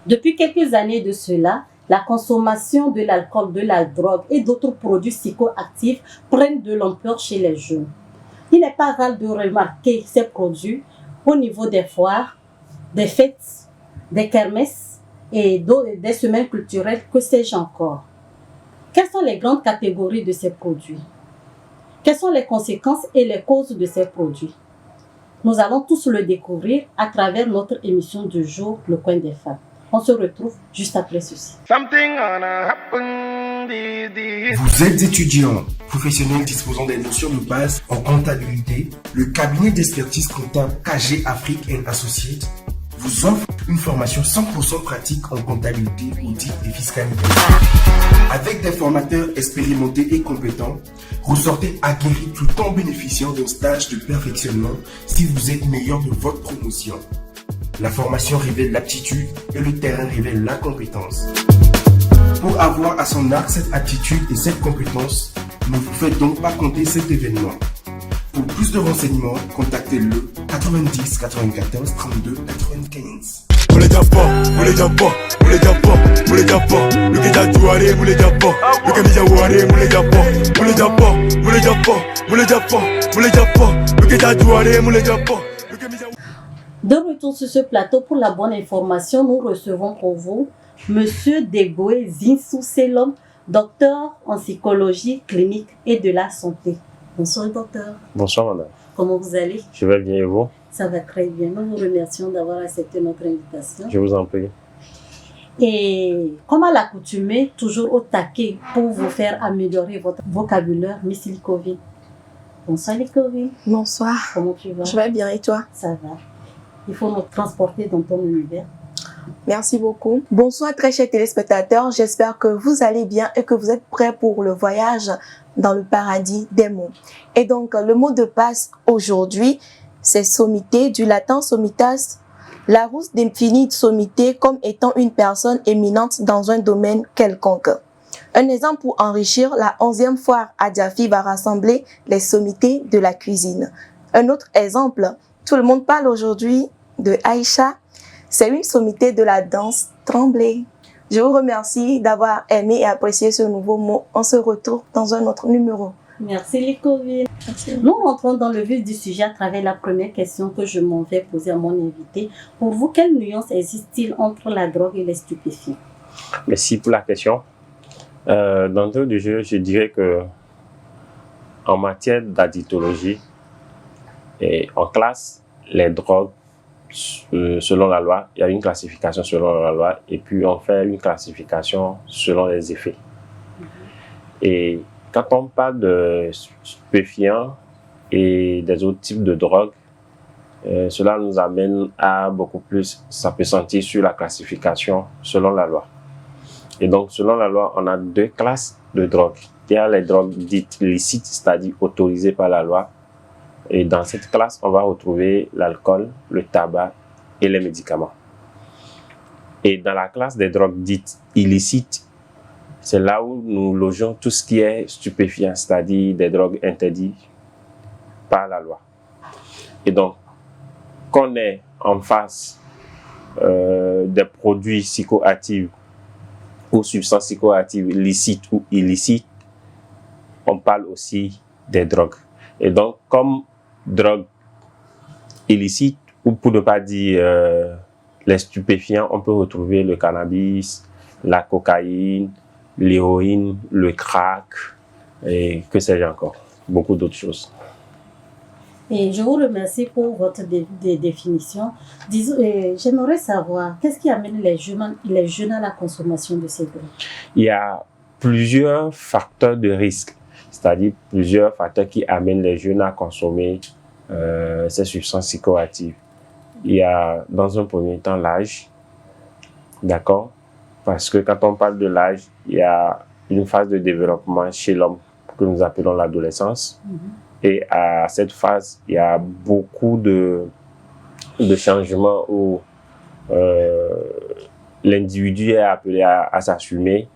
Depuis quelques années de cela, la consommation de l'alcool, de la drogue et d'autres produits psychoactifs prennent de l'ampleur chez les jeunes. Il n'est pas rare de remarquer ces produits au niveau des foires, des fêtes, des kermesses et des semaines culturelles, que sais-je encore. Quelles sont les grandes catégories de ces produits? Quelles sont les conséquences et les causes de ces produits? Nous allons tous le découvrir à travers notre émission du jour, Le Coin des Femmes. On se retrouve juste après ceci. Vous êtes étudiant, professionnel disposant des notions de base en comptabilité. Le cabinet d'expertise comptable KG Afrique & Associates vous offre une formation 100% pratique en comptabilité, audit et fiscalité. Avec des formateurs expérimentés et compétents, ressortez aguerris tout en bénéficiant d'un stage de perfectionnement si vous êtes meilleur de votre promotion. La formation révèle l'aptitude et le terrain révèle la compétence. Pour avoir à son arc cette aptitude et cette compétence, ne vous faites donc pas compter cet événement. Pour plus de renseignements, contactez-le 90 94 32 95. De retour sur ce plateau, pour la bonne information, nous recevons pour vous Monsieur Degboé Zinsou Selom, docteur en psychologie clinique et de la santé. Bonsoir docteur. Bonsoir madame. Comment vous allez? Je vais bien et vous? Ça va très bien. Nous vous remercions d'avoir accepté notre invitation. Je vous en prie. Et comme à l'accoutumée, toujours au taquet pour vous faire améliorer votre vocabulaire, Miss Likovine. Bonsoir Likovine. Bonsoir. Comment tu vas? Je vais bien et toi? Ça va. Il faut nous transporter dans ton univers. Merci beaucoup. Bonsoir très chers téléspectateurs, j'espère que vous allez bien et que vous êtes prêts pour le voyage dans le paradis des mots. Et donc le mot de passe aujourd'hui, c'est sommité, du latin sommitas. Larousse définit sommité comme étant une personne éminente dans un domaine quelconque. Un exemple pour enrichir, la 11e foire à Diafi va rassembler les sommités de la cuisine. Un autre exemple, tout le monde parle aujourd'hui de Aïcha. C'est une sommité de la danse tremblée. Je vous remercie d'avoir aimé et apprécié ce nouveau mot. On se retrouve dans un autre numéro. Merci Likovine. Nous rentrons dans le vif du sujet à travers la première question que je m'en vais poser à mon invité. Pour vous, quelle nuance existe-t-il entre la drogue et les stupéfiants? Merci pour la question. D'entrée du jeu, je dirais que en matière d'addictologie, on classe les drogues selon la loi. Il y a une classification selon la loi et puis on fait une classification selon les effets. Et quand on parle de stupéfiants et des autres types de drogues, cela nous amène à beaucoup plus s'appesantir sur la classification selon la loi. Et donc, selon la loi, on a deux classes de drogues. Il y a les drogues dites licites, c'est-à-dire autorisées par la loi. Et dans cette classe, on va retrouver l'alcool, le tabac et les médicaments. Et dans la classe des drogues dites illicites, c'est là où nous logeons tout ce qui est stupéfiant, c'est-à-dire des drogues interdites par la loi. Et donc, qu'on est en face des produits psychoactifs ou substances psychoactives licites ou illicites, on parle aussi des drogues. Et donc, comme drogue illicite, ou pour ne pas dire les stupéfiants, on peut retrouver le cannabis, la cocaïne, l'héroïne, le crack, et que sais-je encore, beaucoup d'autres choses. Et je vous remercie pour votre définition. J'aimerais savoir, qu'est-ce qui amène les jeunes à la consommation de ces drogues? Il y a plusieurs facteurs de risque, c'est-à-dire plusieurs facteurs qui amènent les jeunes à consommer ces substances psychoactives. Il y a dans un premier temps l'âge, d'accord? Parce que quand on parle de l'âge, il y a une phase de développement chez l'homme que nous appelons l'adolescence. Et à cette phase, il y a beaucoup de changements où l'individu est appelé à s'assumer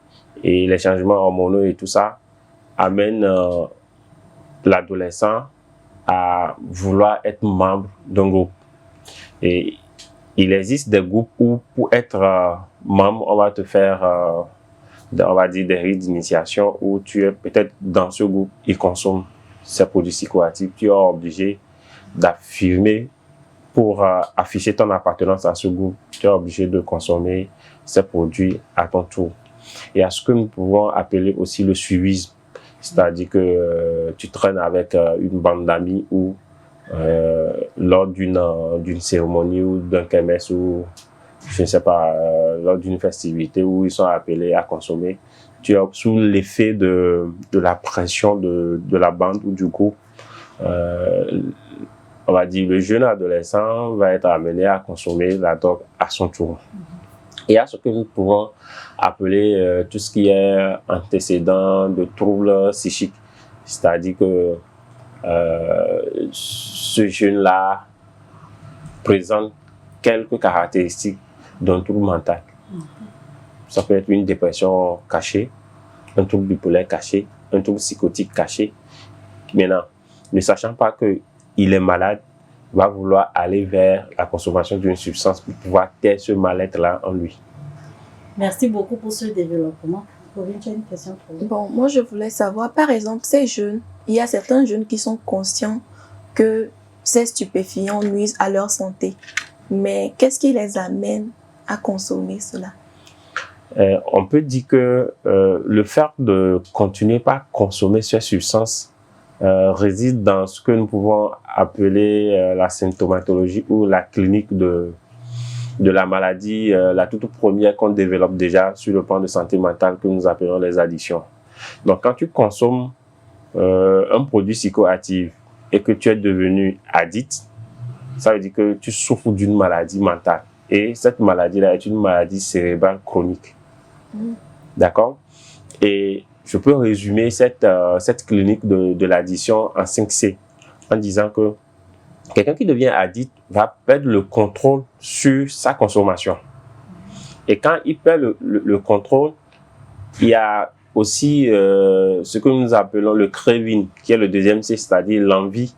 et les changements hormonaux et tout ça amènent l'adolescent à vouloir être membre d'un groupe. Et il existe des groupes où pour être membre, on va te faire, on va dire, des rites d'initiation où tu es peut-être dans ce groupe, ils consomment ces produits psychoactifs. Tu es obligé d'affirmer pour afficher ton appartenance à ce groupe. Tu es obligé de consommer ces produits à ton tour. Et à ce que nous pouvons appeler aussi le suivisme, c'est-à-dire que tu traînes avec une bande d'amis ou lors d'une cérémonie ou d'un kermesse ou je ne sais pas, lors d'une festivité où ils sont appelés à consommer, tu es sous l'effet de la pression de la bande ou du groupe. On va dire le jeune adolescent va être amené à consommer la drogue à son tour. Il y a ce que nous pouvons appeler tout ce qui est antécédent de troubles psychiques, c'est-à-dire que ce jeune-là présente quelques caractéristiques d'un trouble mental. Ça peut être une dépression cachée, un trouble bipolaire caché, un trouble psychotique caché. Maintenant, ne sachant pas qu'il est malade, va vouloir aller vers la consommation d'une substance pour pouvoir taire ce mal-être-là en lui. Merci beaucoup pour ce développement. Corinne, tu as une question pour vous? Bon, moi je voulais savoir, par exemple, ces jeunes, il y a certains jeunes qui sont conscients que ces stupéfiants nuisent à leur santé. Mais qu'est-ce qui les amène à consommer cela? On peut dire que le fait de continuer par consommer ces substances réside dans ce que nous pouvons appeler la symptomatologie ou la clinique de la maladie, la toute première qu'on développe déjà sur le plan de santé mentale que nous appelons les addictions. Donc quand tu consommes un produit psychoactif et que tu es devenu addict, ça veut dire que tu souffres d'une maladie mentale. Et cette maladie-là est une maladie cérébrale chronique. D'accord? Et je peux résumer cette clinique de l'addiction en 5C en disant que quelqu'un qui devient addict va perdre le contrôle sur sa consommation. Et quand il perd le contrôle, il y a aussi ce que nous appelons le craving, qui est le deuxième C, c'est-à-dire l'envie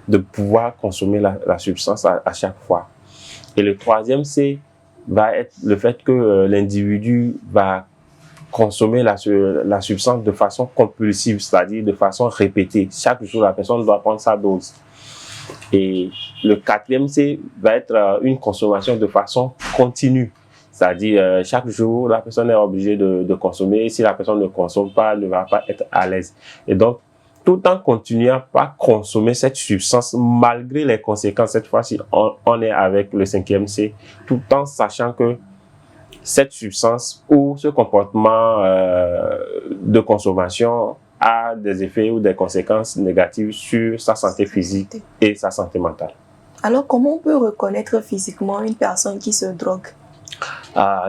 de pouvoir consommer la substance à chaque fois. Et le troisième C va être le fait que l'individu va consommer la substance de façon compulsive, c'est-à-dire de façon répétée. Chaque jour, la personne doit prendre sa dose. Et le quatrième C va être une consommation de façon continue. C'est-à-dire, chaque jour, la personne est obligée de consommer. Et si la personne ne consomme pas, elle ne va pas être à l'aise. Et donc, tout en continuant à consommer cette substance, malgré les conséquences, cette fois-ci, on est avec le 5e C, tout en sachant que cette substance ou ce comportement de consommation a des effets ou des conséquences négatives sur sa santé physique et sa santé mentale. Alors, comment on peut reconnaître physiquement une personne qui se drogue?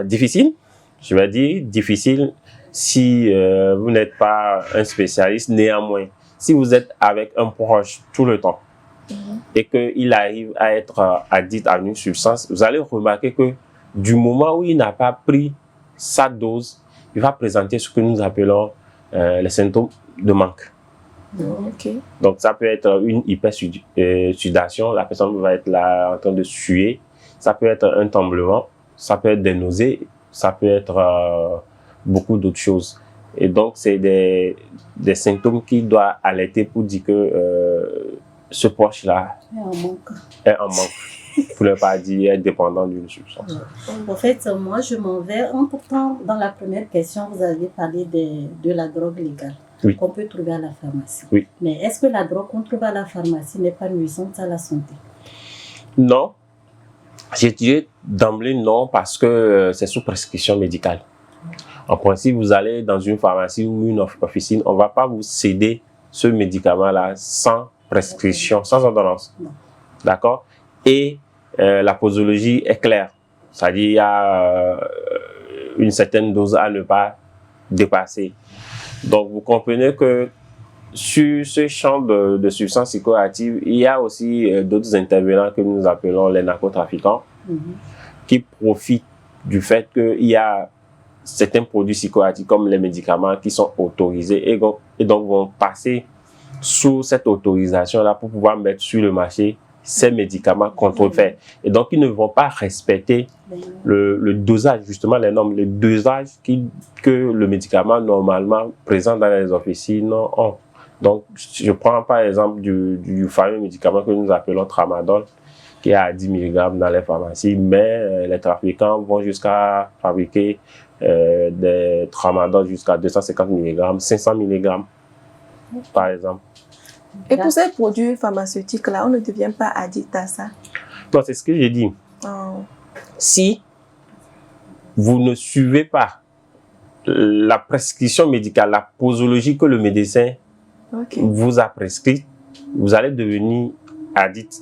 Difficile, je vais dire difficile si vous n'êtes pas un spécialiste. Néanmoins, si vous êtes avec un proche tout le temps et qu'il arrive à être addict à une substance, vous allez remarquer que du moment où il n'a pas pris sa dose, il va présenter ce que nous appelons les symptômes de manque. Okay. Donc, ça peut être une hypersudation, la personne va être là en train de suer, ça peut être un tremblement, ça peut être des nausées, ça peut être beaucoup d'autres choses. Et donc, c'est des symptômes qui doivent alerter pour dire que ce proche-là est en manque. Pour ne pas dire être dépendant d'une substance. En fait, moi, je m'en vais. Pourtant, dans la première question, vous avez parlé de la drogue légale qu'on peut trouver à la pharmacie. Oui. Mais est-ce que la drogue qu'on trouve à la pharmacie n'est pas nuisante à la santé? Non. Je dirais d'emblée non, parce que c'est sous prescription médicale. En principe, vous allez dans une pharmacie ou une officine, on ne va pas vous céder ce médicament-là sans prescription, sans ordonnance. D'accord? Et la posologie est claire. C'est-à-dire qu'il y a une certaine dose à ne pas dépasser. Donc, vous comprenez que sur ce champ de substances psychoactives, il y a aussi d'autres intervenants que nous appelons les narcotrafiquants qui profitent du fait qu'il y a certains produits psychoactifs comme les médicaments qui sont autorisés et donc vont passer sous cette autorisation-là pour pouvoir mettre sur le marché ces médicaments contrefaits. Et donc, ils ne vont pas respecter le dosage, justement les normes, le dosage que le médicament normalement présent dans les officines ont. Donc, je prends par exemple du fameux médicament que nous appelons Tramadol, qui est à 10 mg dans les pharmacies, mais les trafiquants vont jusqu'à fabriquer des Tramadol jusqu'à 250 mg, 500 mg, par exemple. Et pour ces produits pharmaceutiques-là, on ne devient pas addict à ça? Non, c'est ce que j'ai dit. Si vous ne suivez pas la prescription médicale, la posologie que le médecin vous a prescrite, vous allez devenir addict.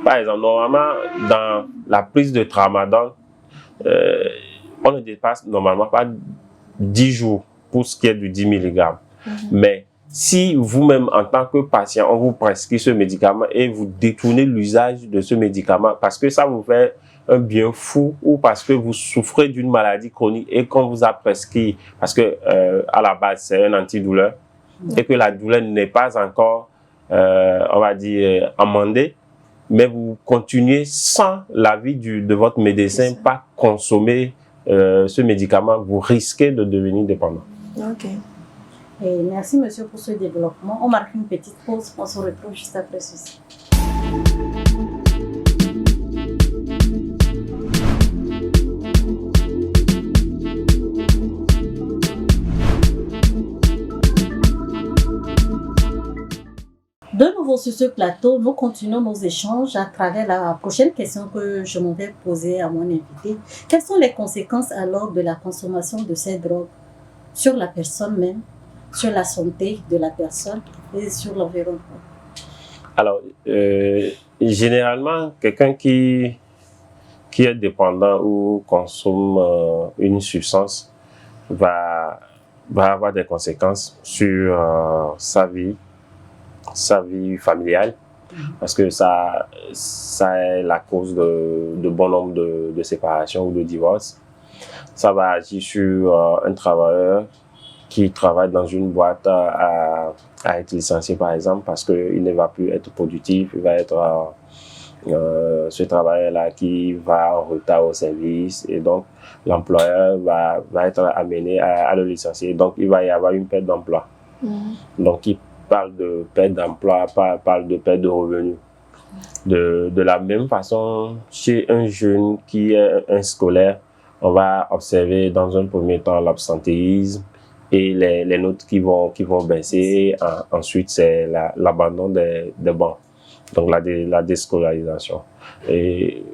Par exemple, normalement, dans la prise de Tramadol, on ne dépasse normalement pas 10 jours pour ce qui est du 10 mg. Mais si vous-même, en tant que patient, on vous prescrit ce médicament et vous détournez l'usage de ce médicament parce que ça vous fait un bien fou ou parce que vous souffrez d'une maladie chronique et qu'on vous a prescrit, parce que à la base, c'est un antidouleur et que la douleur n'est pas encore, on va dire, amendée, mais vous continuez sans l'avis de votre médecin, pas consommer ce médicament, vous risquez de devenir dépendant. Ok. Et merci monsieur pour ce développement. On marque une petite pause, on se retrouve juste après ceci. De nouveau sur ce plateau, nous continuons nos échanges à travers la prochaine question que je m'en vais poser à mon invité. Quelles sont les conséquences alors de la consommation de ces drogues sur la personne même, sur la santé de la personne et sur l'environnement? Alors, généralement, quelqu'un qui est dépendant ou consomme une substance va avoir des conséquences sur sa vie familiale, parce que ça est la cause de bon nombre de séparations ou de divorces. Ça va agir sur un travailleur qui travaille dans une boîte à être licencié, par exemple, parce qu'il ne va plus être productif, il va être ce travailleur-là qui va en retard au service, et donc l'employeur va être amené à le licencier. Donc, il va y avoir une perte d'emploi. Donc, il parle de perte d'emploi, parle de perte de revenus. De la même façon, chez un jeune qui est un scolaire, on va observer dans un premier temps l'absentéisme et les notes qui vont baisser. Ensuite, c'est l'abandon des bancs, donc la déscolarisation. Et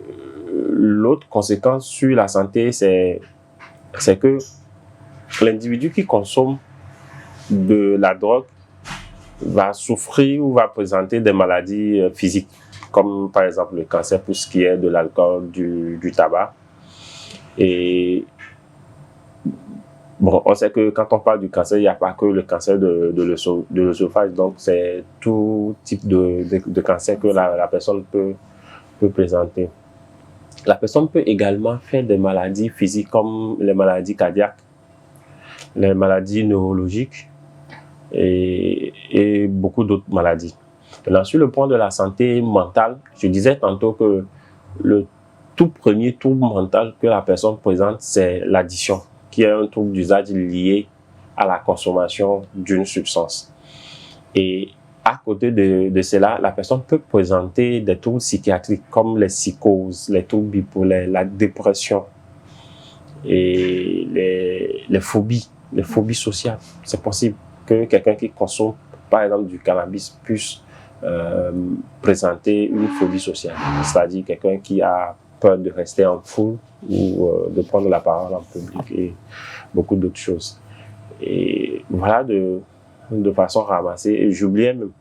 l'autre conséquence sur la santé, c'est que l'individu qui consomme de la drogue va souffrir ou va présenter des maladies physiques, comme par exemple le cancer pour ce qui est de l'alcool, du tabac. Et bon, on sait que quand on parle du cancer, il n'y a pas que le cancer de l'œsophage, donc c'est tout type de cancer que la personne peut présenter. La personne peut également faire des maladies physiques comme les maladies cardiaques, les maladies neurologiques et beaucoup d'autres maladies. Maintenant, sur le point de la santé mentale, je disais tantôt que le tout premier trouble mental que la personne présente, c'est l'addiction, qui est un trouble d'usage lié à la consommation d'une substance. Et à côté de cela, la personne peut présenter des troubles psychiatriques comme les psychoses, les troubles bipolaires, la dépression et les phobies sociales. C'est possible que quelqu'un qui consomme, par exemple, du cannabis puisse présenter une phobie sociale, c'est-à-dire quelqu'un qui a peur de rester en foule ou de prendre la parole en public et beaucoup d'autres choses. Et voilà de façon ramassée. Et j'oubliais même,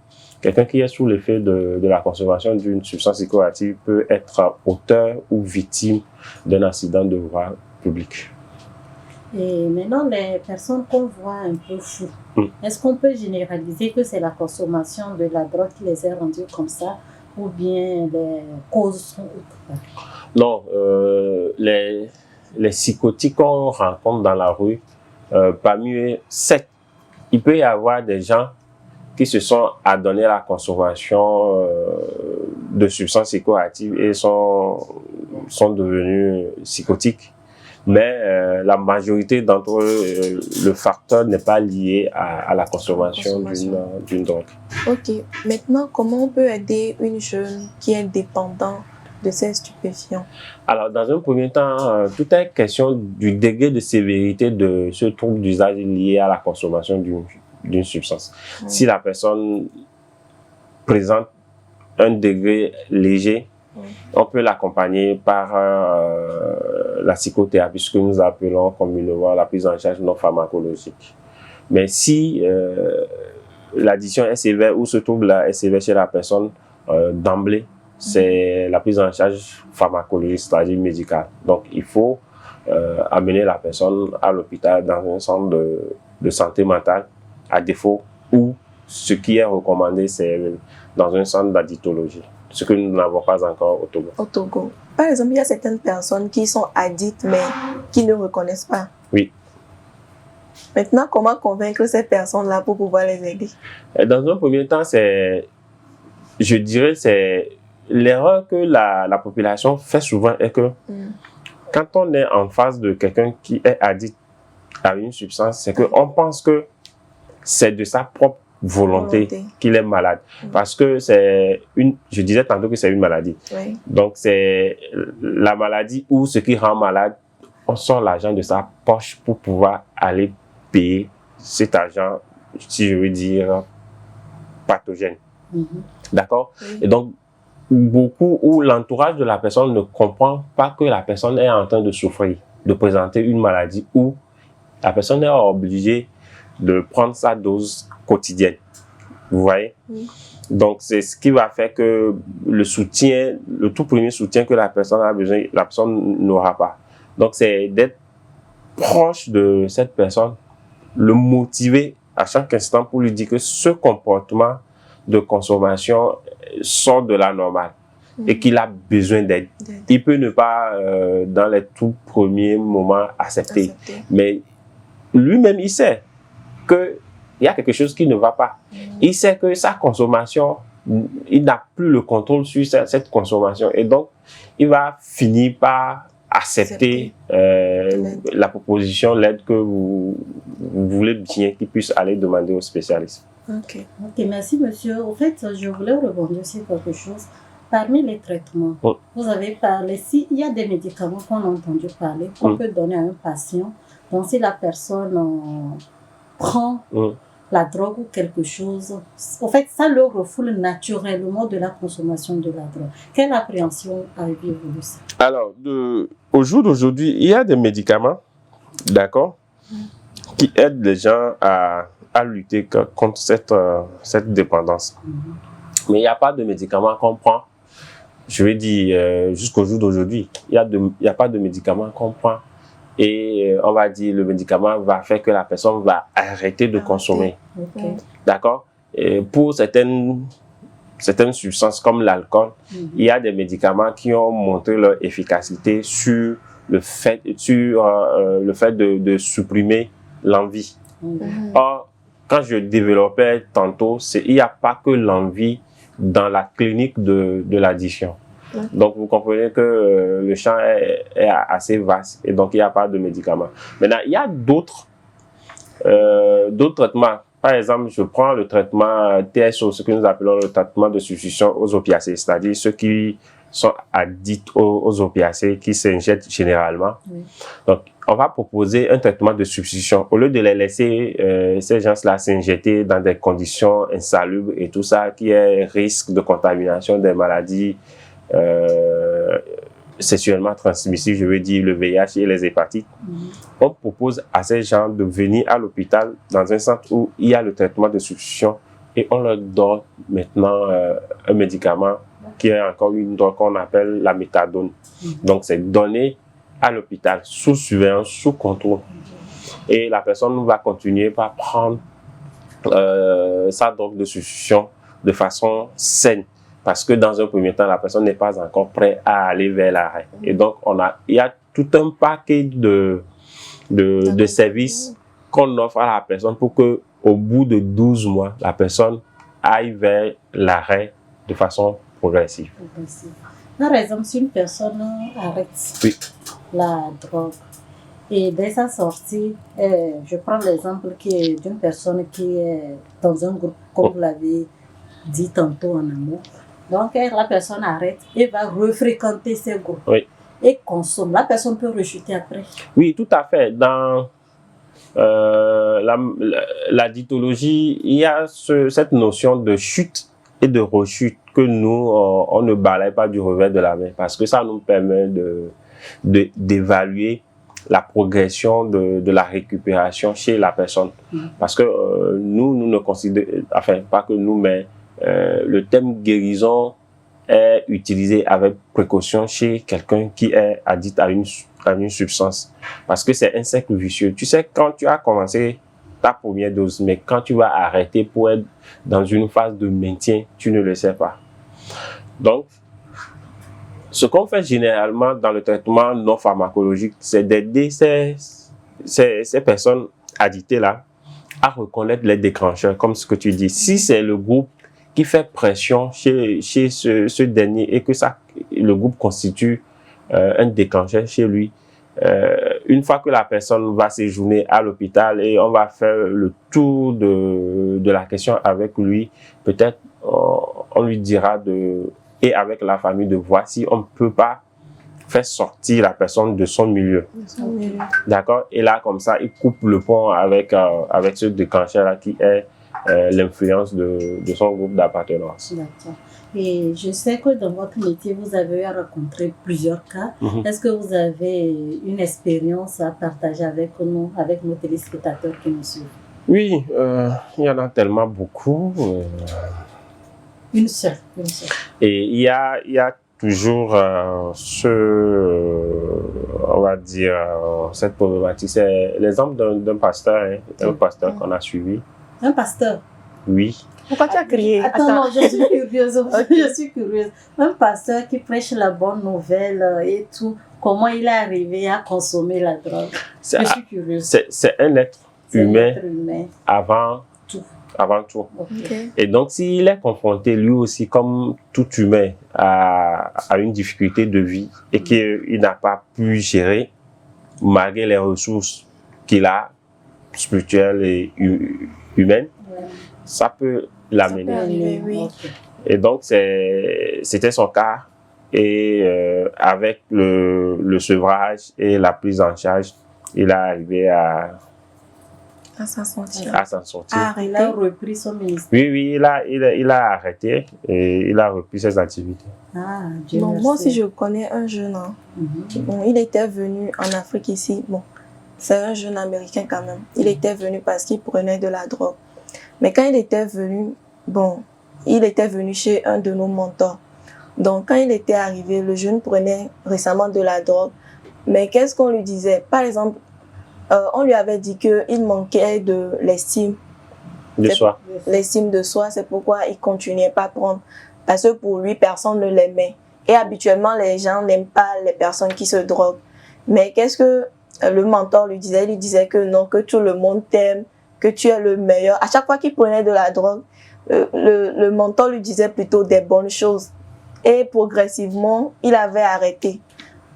quelqu'un qui est sous l'effet de la consommation d'une substance psychoactive peut être auteur ou victime d'un accident de voie publique. Et maintenant, les personnes qu'on voit un peu fous, est-ce qu'on peut généraliser que c'est la consommation de la drogue qui les a rendus comme ça, ou bien les causes sont autres? Non, les psychotiques qu'on rencontre dans la rue, parmi eux, il peut y avoir des gens qui se sont adonnés à la consommation de substances psychoactives et sont devenus psychotiques. Mais la majorité d'entre eux, le facteur n'est pas lié à la consommation d'une drogue. Ok. Maintenant, comment on peut aider une jeune qui est dépendante de ces stupéfiants? Alors, dans un premier temps, tout est question du degré de sévérité de ce trouble d'usage lié à la consommation d'une substance. Si la personne présente un degré léger, on peut l'accompagner par la psychothérapie, ce que nous appelons communément la prise en charge non pharmacologique. Mais si l'addiction est sévère ou ce trouble-là est sévère chez la personne, d'emblée, c'est la prise en charge pharmacologique, c'est-à-dire médicale. Donc, il faut amener la personne à l'hôpital dans un centre de santé mentale, à défaut, ou ce qui est recommandé, c'est dans un centre d'addictologie. Ce que nous n'avons pas encore au Togo. Au Togo. Par exemple, il y a certaines personnes qui sont addictes, mais qui ne reconnaissent pas. Oui. Maintenant, comment convaincre ces personnes-là pour pouvoir les aider? Dans un premier temps, je dirais, c'est l'erreur que la population fait souvent est que quand on est en face de quelqu'un qui est addict à une substance, c'est qu'on pense que c'est de sa propre volonté qu'il est malade. Parce que je disais tantôt que c'est une maladie. Oui. Donc c'est la maladie ou ce qui rend malade, on sort l'argent de sa poche pour pouvoir aller payer cet argent, si je veux dire, pathogène. D'accord? Oui. Et donc, beaucoup où l'entourage de la personne ne comprend pas que la personne est en train de souffrir, de présenter une maladie où la personne est obligée de prendre sa dose quotidienne. Vous voyez? Oui. Donc, c'est ce qui va faire que le tout premier soutien que la personne a besoin, la personne n'aura pas. Donc, c'est d'être proche de cette personne, le motiver à chaque instant pour lui dire que ce comportement de consommation sort de la normale et qu'il a besoin d'aide. Il peut ne pas, dans les tout premiers moments, accepter. Mais lui-même, il sait qu'il y a quelque chose qui ne va pas. Il sait que sa consommation, il n'a plus le contrôle sur cette consommation. Et donc, il va finir par accepter la proposition, l'aide que vous voulez bien qu'il puisse aller demander au spécialiste. Ok, merci monsieur. Au fait, je voulais rebondir sur quelque chose. Parmi les traitements, vous avez parlé, s'il y a des médicaments qu'on a entendu parler, qu'on peut donner à un patient, donc si la personne prend la drogue ou quelque chose, en fait, ça le refoule naturellement de la consommation de la drogue. Quelle appréhension avez-vous de ça? Alors, au jour d'aujourd'hui, il y a des médicaments, d'accord, qui aident les gens à lutter contre cette dépendance. Mais il n'y a pas de médicament qu'on prend, je vais dire, jusqu'au jour d'aujourd'hui. Il n'y a pas de médicament qu'on prend et on va dire le médicament va faire que la personne va arrêter de consommer. D'accord? Et pour certaines substances comme l'alcool, il y a des médicaments qui ont montré leur efficacité sur le fait de supprimer l'envie. Or, quand je développais tantôt, il n'y a pas que l'envie dans la clinique de l'addiction. Donc, vous comprenez que le champ est assez vaste et donc il n'y a pas de médicaments. Maintenant, il y a d'autres traitements. Par exemple, je prends le traitement TSO, ce que nous appelons le traitement de substitution aux opiacés, c'est-à-dire ceux qui sont addicts aux opiacés, qui s'injectent généralement. Donc, on va proposer un traitement de substitution. Au lieu de les laisser, ces gens-là, s'injecter dans des conditions insalubres et tout ça, qui est risque de contamination des maladies sexuellement transmissibles, je veux dire le VIH et les hépatites, on propose à ces gens de venir à l'hôpital dans un centre où il y a le traitement de substitution et on leur donne maintenant un médicament qui est encore une drogue qu'on appelle la méthadone. Donc, c'est donné à l'hôpital sous surveillance, sous contrôle. Et la personne va continuer par prendre sa drogue de substitution de façon saine. Parce que dans un premier temps, la personne n'est pas encore prête à aller vers l'arrêt. Et donc, il y a tout un paquet de services qu'on offre à la personne pour que au bout de 12 mois, la personne aille vers l'arrêt de façon progressive. Par exemple, si une personne arrête la drogue et dès sa sortie, je prends l'exemple d'une personne qui est dans un groupe, comme vous l'avez dit tantôt en amour. Donc, la personne arrête et va refréquenter ces groupes et consomme. La personne peut rechuter après. Oui, tout à fait. Dans la dithologie, il y a cette notion de chute et de rechute que nous, on ne balaye pas du revers de la main parce que ça nous permet d'évaluer la progression de la récupération chez la personne. Parce que nous ne considérons, enfin, pas que nous, mais le terme guérison est utilisé avec précaution chez quelqu'un qui est addict à une substance. Parce que c'est un cercle vicieux. Tu sais, quand tu as commencé ta première dose, mais quand tu vas arrêter pour être dans une phase de maintien, tu ne le sais pas. Donc, ce qu'on fait généralement dans le traitement non pharmacologique, c'est d'aider ces personnes addictées-là à reconnaître les déclencheurs, comme ce que tu dis. Si c'est le groupe qui fait pression chez ce dernier et que le groupe constitue un déclencheur chez lui, une fois que la personne va séjourner à l'hôpital et on va faire le tour de la question avec lui, peut-être on lui dira et avec la famille de voir si on ne peut pas faire sortir la personne de son milieu. D'accord? Et là, comme ça, il coupe le pont avec ce déclencheur-là qui est l'influence de son groupe d'appartenance. D'accord. Et je sais que dans votre métier, vous avez rencontré plusieurs cas. Est-ce que vous avez une expérience à partager avec nous, avec nos téléspectateurs qui nous suivent? Oui, il y en a tellement beaucoup. Une seule. Et il y a toujours on va dire, cette problématique. C'est l'exemple d'un pasteur, un pasteur qu'on a suivi. Un pasteur? Oui. Pourquoi tu as crié? Attends, non, je suis curieuse. Je suis curieuse. Un pasteur qui prêche la bonne nouvelle et tout, comment il est arrivé à consommer la drogue? Je suis curieuse. C'est un être humain avant tout. Okay. Et donc, s'il est confronté, lui aussi, comme tout humain, à une difficulté de vie et qu'il n'a pas pu gérer, malgré les ressources qu'il a, spirituelles et humaines, ça peut l'amener. Oui. Et donc, c'était son cas. Et avec le sevrage et la prise en charge, il est arrivé à s'en sortir. Il a repris son ministère. Oui, il a arrêté et il a repris ses activités. Donc, moi aussi, je connais un jeune. Bon, il était venu en Afrique ici. Bon, c'est un jeune américain quand même. Il était venu parce qu'il prenait de la drogue. Mais quand il était venu, il était venu chez un de nos mentors. Donc, quand il était arrivé, le jeune prenait récemment de la drogue. Mais qu'est-ce qu'on lui disait? Par exemple, on lui avait dit qu'il manquait de l'estime de soi. L'estime de soi, c'est pourquoi il continuait pas à prendre. Parce que pour lui, personne ne l'aimait. Et habituellement, les gens n'aiment pas les personnes qui se droguent. Mais qu'est-ce que le mentor lui disait? Il lui disait que non, que tout le monde t'aime, que tu es le meilleur. À chaque fois qu'il prenait de la drogue, le mentor lui disait plutôt des bonnes choses. Et progressivement, il avait arrêté.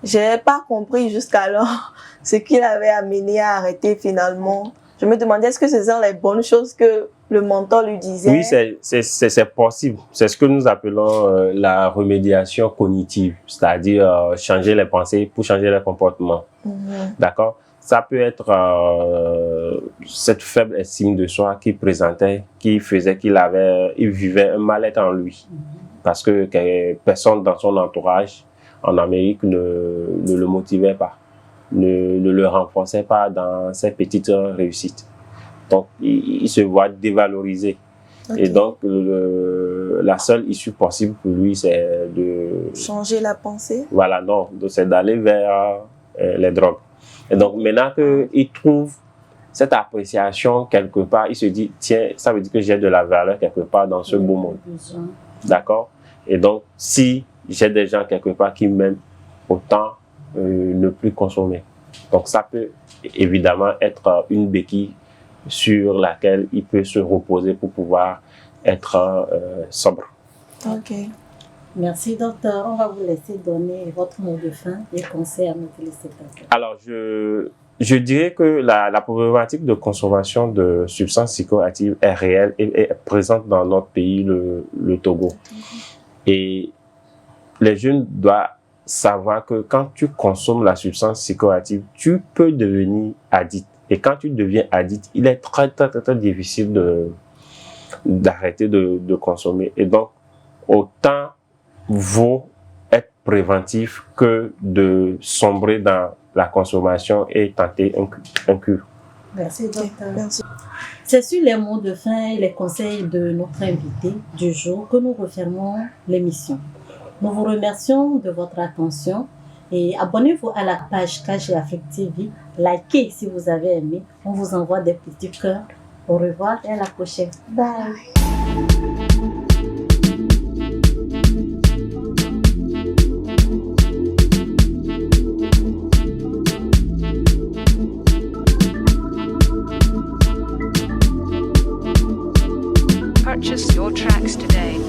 Je n'ai pas compris jusqu'alors ce qui l'avait amené à arrêter finalement. Je me demandais, est-ce que ce sont les bonnes choses que le mentor lui disait? Oui, c'est possible. C'est ce que nous appelons la remédiation cognitive, c'est-à-dire changer les pensées pour changer les comportements. D'accord? Ça peut être cette faible estime de soi qu'il présentait, qui faisait il vivait un mal-être en lui. Parce que personne dans son entourage en Amérique ne le motivait pas, ne le renforçait pas dans ses petites réussites. Donc, il se voit dévalorisé. Okay. Et donc, la seule issue possible pour lui, c'est de changer la pensée. Voilà, non, c'est d'aller vers les drogues. Et donc, maintenant qu'il trouve cette appréciation quelque part, il se dit, tiens, ça veut dire que j'ai de la valeur quelque part dans ce beau monde. D'accord? Et donc, si j'ai des gens quelque part qui m'aiment, autant ne plus consommer. Donc, ça peut évidemment être une béquille sur laquelle il peut se reposer pour pouvoir être sobre. Ok. Merci, docteur. On va vous laisser donner votre mot de fin et conseil à nos téléspectateurs. Alors, je dirais que la problématique de consommation de substances psychoactives est réelle et est présente dans notre pays, le Togo. Et les jeunes doivent savoir que quand tu consommes la substance psychoactive, tu peux devenir addict. Et quand tu deviens addict, il est très, très, très, très difficile d'arrêter de consommer. Et donc, autant vaut être préventif que de sombrer dans la consommation et tenter un cure. Merci, docteur. Merci. C'est sur les mots de fin et les conseils de notre invité du jour que nous refermons l'émission. Nous vous remercions de votre attention et abonnez-vous à la page KG Afrique TV. Likez si vous avez aimé. On vous envoie des petits cœurs. Au revoir et à la prochaine. Bye. Purchase your tracks today.